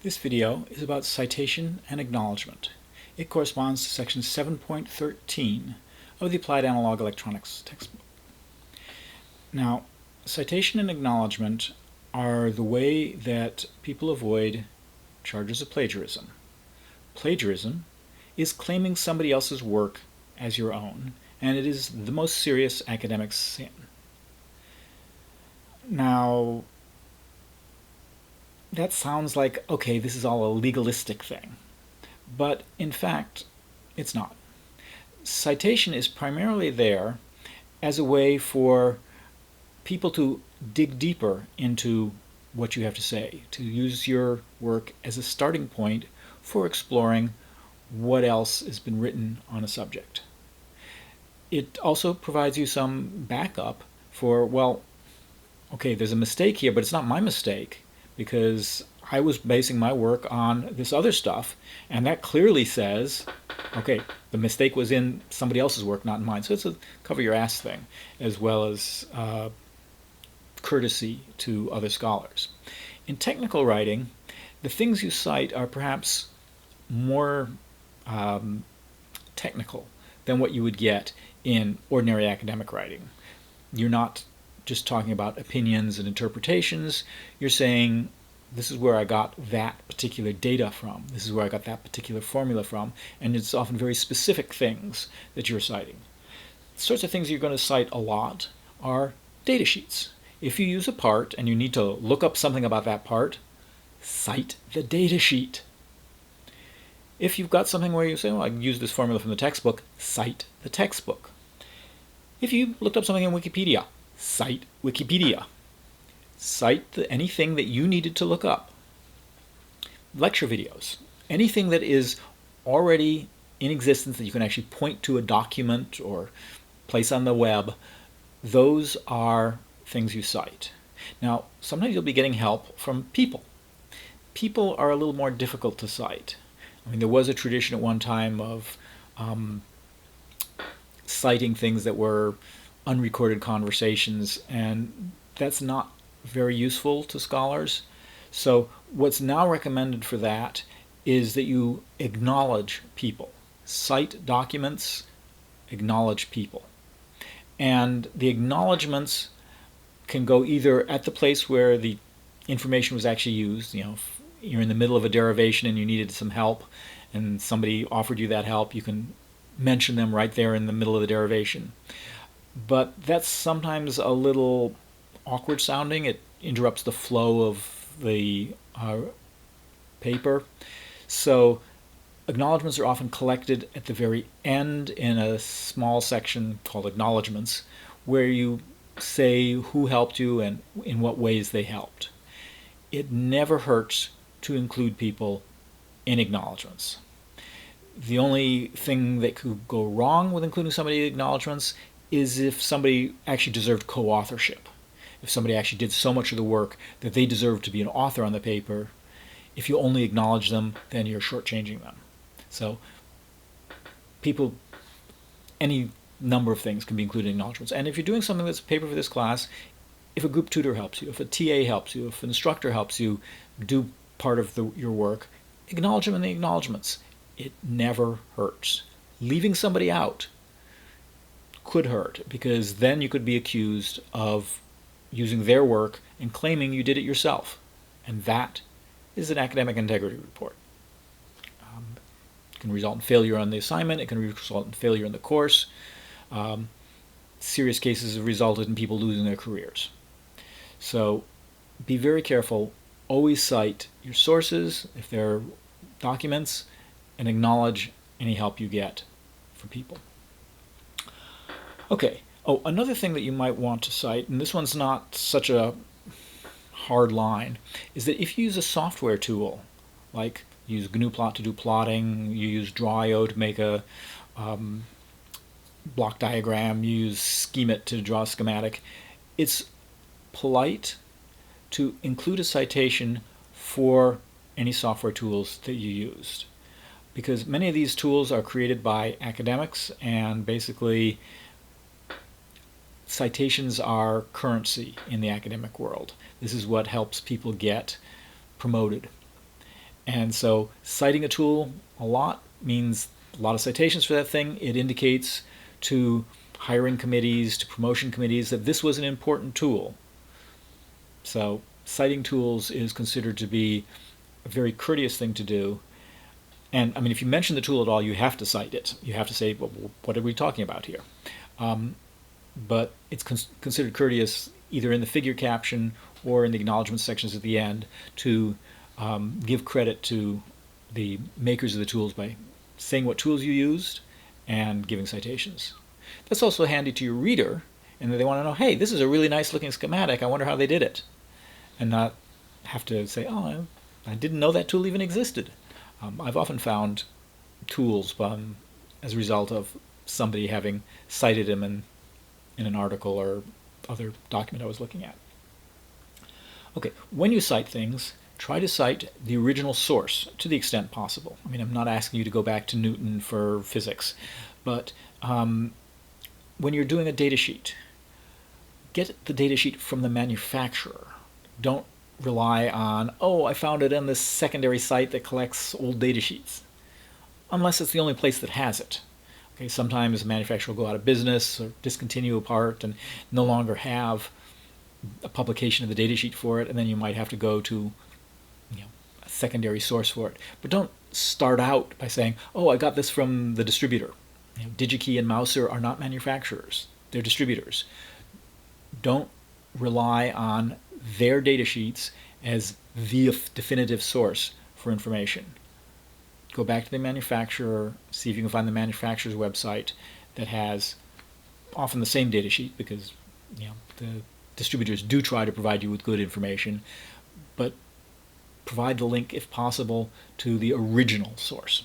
This video is about citation and acknowledgement. It corresponds to section 7.13 of the Applied Analog Electronics textbook. Now, citation and acknowledgement are the way that people avoid charges of plagiarism. Plagiarism is claiming somebody else's work as your own, and it is the most serious academic sin. Now, that sounds like, okay, this is all a legalistic thing. But in fact, it's not. Citation is primarily there as a way for people to dig deeper into what you have to say, to use your work as a starting point for exploring what else has been written on a subject. It also provides you some backup for, well, okay, there's a mistake here, but it's not my mistake, because I was basing my work on this other stuff, and that clearly says, okay, the mistake was in somebody else's work, not in mine. So it's a cover your ass thing, as well as courtesy to other scholars. In technical writing, the things you cite are perhaps more technical than what you would get in ordinary academic writing. You're not just talking about opinions and interpretations. You're saying, this is where I got that particular data from. This is where I got that particular formula from. And it's often very specific things that you're citing. The sorts of things you're going to cite a lot are data sheets. If you use a part and you need to look up something about that part, cite the data sheet. If you've got something where you say, well, I can use this formula from the textbook, cite the textbook. If you looked up something in Wikipedia, cite Wikipedia. Cite anything that you needed to look up. Lecture videos. Anything that is already in existence that you can actually point to a document or place on the web, those are things you cite. Now, sometimes you'll be getting help from people. People are a little more difficult to cite. I mean, there was a tradition at one time of citing things that were unrecorded conversations, and that's not very useful to scholars. So what's now recommended for that is that you acknowledge people. Cite documents, acknowledge people. And the acknowledgments can go either at the place where the information was actually used. You know, if you're in the middle of a derivation and you needed some help and somebody offered you that help, you can mention them right there in the middle of the derivation. But that's sometimes a little awkward sounding. It interrupts the flow of the paper. So acknowledgments are often collected at the very end in a small section called acknowledgments, where you say who helped you and in what ways they helped. It never hurts to include people in acknowledgments. The only thing that could go wrong with including somebody in acknowledgments is if somebody actually deserved co-authorship. If somebody actually did so much of the work that they deserve to be an author on the paper, if you only acknowledge them, then you're shortchanging them. So people, any number of things can be included in acknowledgments. And if you're doing something that's a paper for this class, if a group tutor helps you, if a TA helps you, if an instructor helps you do part of your work, acknowledge them in the acknowledgments. It never hurts. Leaving somebody out could hurt, because then you could be accused of using their work and claiming you did it yourself. And that is an academic integrity report. It can result in failure on the assignment. It can result in failure in the course. Serious cases have resulted in people losing their careers. So be very careful. Always cite your sources, if they're documents, and acknowledge any help you get from people. Okay. Oh, another thing that you might want to cite, and this one's not such a hard line, is that if you use a software tool, like you use GNUplot to do plotting, you use Draw.io to make a block diagram, you use Schemit to draw a schematic, it's polite to include a citation for any software tools that you used. Because many of these tools are created by academics, and basically citations are currency in the academic world. This is what helps people get promoted. And so citing a tool a lot means a lot of citations for that thing. It indicates to hiring committees, to promotion committees, that this was an important tool. So citing tools is considered to be a very courteous thing to do. And I mean, if you mention the tool at all, you have to cite it. You have to say, well, what are we talking about here? But it's considered courteous either in the figure caption or in the acknowledgement sections at the end to give credit to the makers of the tools by saying what tools you used and giving citations. That's also handy to your reader, and they want to know, hey, this is a really nice looking schematic. I wonder how they did it. And not have to say, oh, I didn't know that tool even existed. I've often found tools as a result of somebody having cited them in an article or other document I was looking at. Okay, when you cite things, try to cite the original source to the extent possible. I mean, I'm not asking you to go back to Newton for physics, but when you're doing a data sheet, get the data sheet from the manufacturer. Don't rely on, oh, I found it on this secondary site that collects old data sheets, unless it's the only place that has it. Okay, sometimes a manufacturer will go out of business or discontinue a part and no longer have a publication of the data sheet for it, and then you might have to go to a secondary source for it. But don't start out by saying, oh, I got this from the distributor. DigiKey and Mouser are not manufacturers, they're distributors. Don't rely on their data sheets as the definitive source for information. Go back to the manufacturer, see if you can find the manufacturer's website that has often the same data sheet, because the distributors do try to provide you with good information, but provide the link, if possible, to the original source.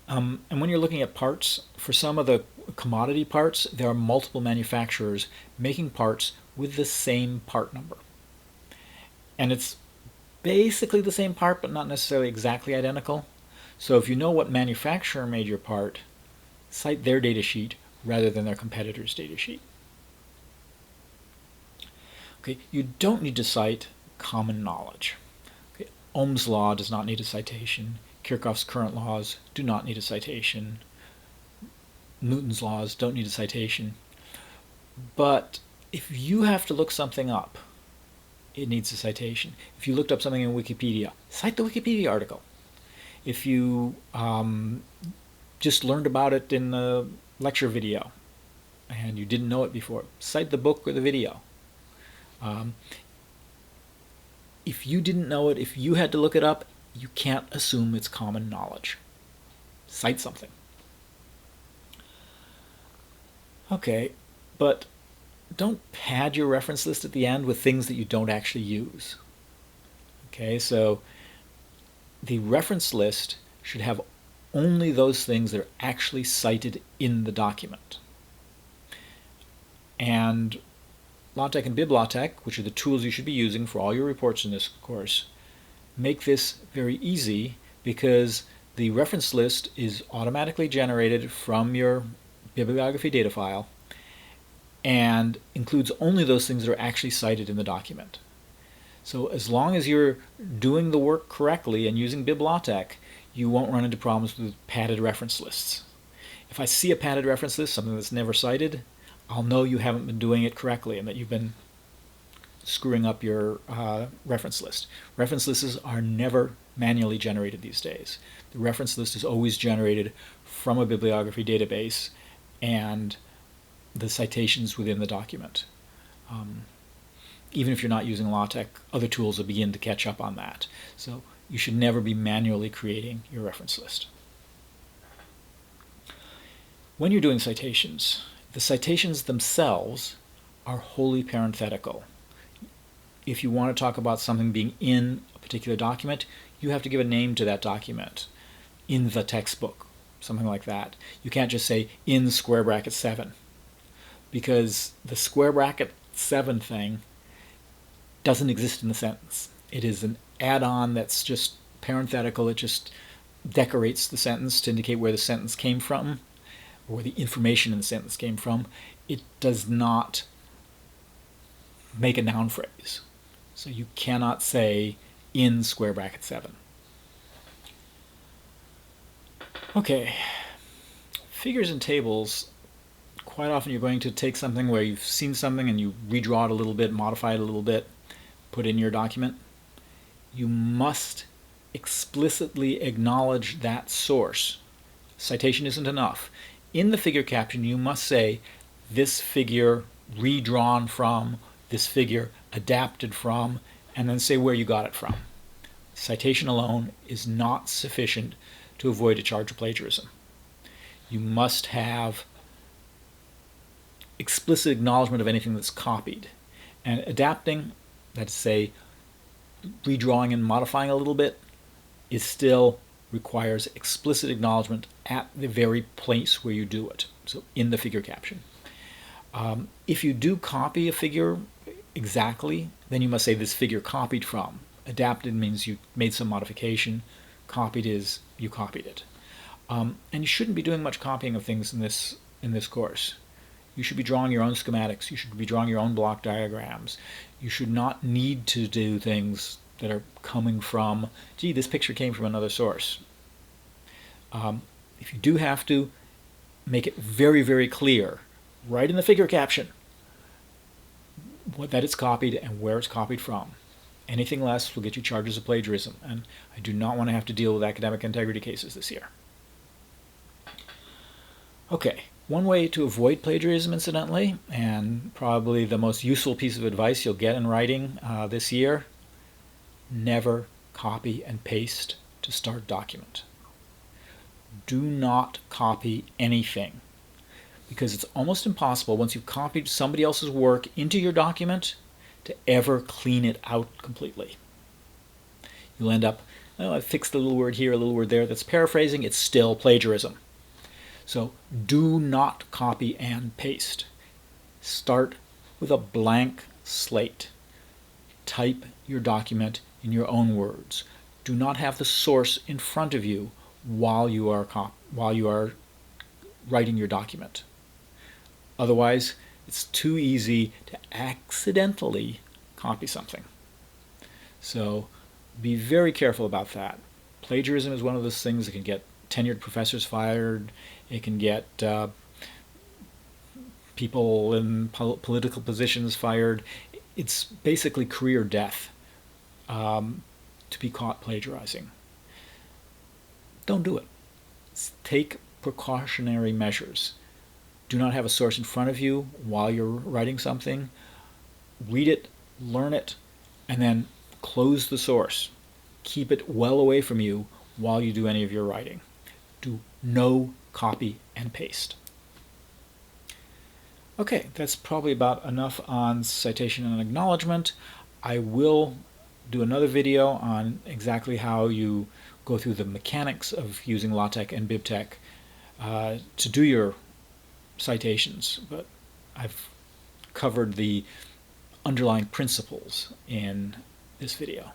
And when you're looking at parts, for some of the commodity parts, there are multiple manufacturers making parts with the same part number. And it's basically the same part, but not necessarily exactly identical. So if you know what manufacturer made your part, cite their data sheet rather than their competitor's data sheet. Okay, you don't need to cite common knowledge. Okay, Ohm's law does not need a citation. Kirchhoff's current laws do not need a citation. Newton's laws don't need a citation. But if you have to look something up, it needs a citation. If you looked up something in Wikipedia, cite the Wikipedia article. If you just learned about it in the lecture video and you didn't know it before, cite the book or the video. If you didn't know it, if you had to look it up, you can't assume it's common knowledge. Cite something. Okay, but don't pad your reference list at the end with things that you don't actually use. Okay, so the reference list should have only those things that are actually cited in the document. And LaTeX and BibLaTeX, which are the tools you should be using for all your reports in this course, make this very easy because the reference list is automatically generated from your bibliography data file and includes only those things that are actually cited in the document. So as long as you're doing the work correctly and using BibLaTeX, you won't run into problems with padded reference lists. If I see a padded reference list, something that's never cited, I'll know you haven't been doing it correctly and that you've been screwing up your reference list. Reference lists are never manually generated these days. The reference list is always generated from a bibliography database and the citations within the document. Even if you're not using LaTeX, other tools will begin to catch up on that. So you should never be manually creating your reference list. When you're doing citations, the citations themselves are wholly parenthetical. If you want to talk about something being in a particular document, you have to give a name to that document. In the textbook, something like that. You can't just say in square bracket 7, because the square bracket 7 thing doesn't exist in the sentence. It is an add-on that's just parenthetical. It just decorates the sentence to indicate where the sentence came from, or where the information in the sentence came from. It does not make a noun phrase. So you cannot say in square bracket 7. Okay, figures and tables, quite often you're going to take something where you've seen something and you redraw it a little bit, modify it a little bit, put it in your document. You must explicitly acknowledge that source. Citation isn't enough. In the figure caption, you must say, this figure redrawn from, this figure adapted from, and then say where you got it from. Citation alone is not sufficient to avoid a charge of plagiarism. You must have explicit acknowledgement of anything that's copied. And adapting, that's to say, redrawing and modifying a little bit, is still requires explicit acknowledgement at the very place where you do it, so in the figure caption. If you do copy a figure exactly, then you must say this figure copied from. Adapted means you made some modification. Copied is you copied it. And you shouldn't be doing much copying of things in this course. You should be drawing your own schematics. You should be drawing your own block diagrams. You should not need to do things that are coming from, gee, this picture came from another source. If you do have to, make it very, very clear, right in the figure caption, that it's copied and where it's copied from. Anything less will get you charges of plagiarism, and I do not want to have to deal with academic integrity cases this year. Okay, one way to avoid plagiarism, incidentally, and probably the most useful piece of advice you'll get in writing this year, never copy and paste to start document. Do not copy anything, because it's almost impossible once you've copied somebody else's work into your document to ever clean it out completely. You'll end up, oh, I fixed a little word here, a little word there, that's paraphrasing, it's still plagiarism. So do not copy and paste. Start with a blank slate. Type your document in your own words. Do not have the source in front of you while you are writing your document. Otherwise, it's too easy to accidentally copy something. So be very careful about that. Plagiarism is one of those things that can get tenured professors fired. It can get people in political positions fired. It's basically career death to be caught plagiarizing. Don't do it. Take precautionary measures. Do not have a source in front of you while you're writing something. Read it, learn it, and then close the source. Keep it well away from you while you do any of your writing. Do no copy and paste. Okay, that's probably about enough on citation and acknowledgement. I will do another video on exactly how you go through the mechanics of using LaTeX and BibTeX to do your citations, but I've covered the underlying principles in this video.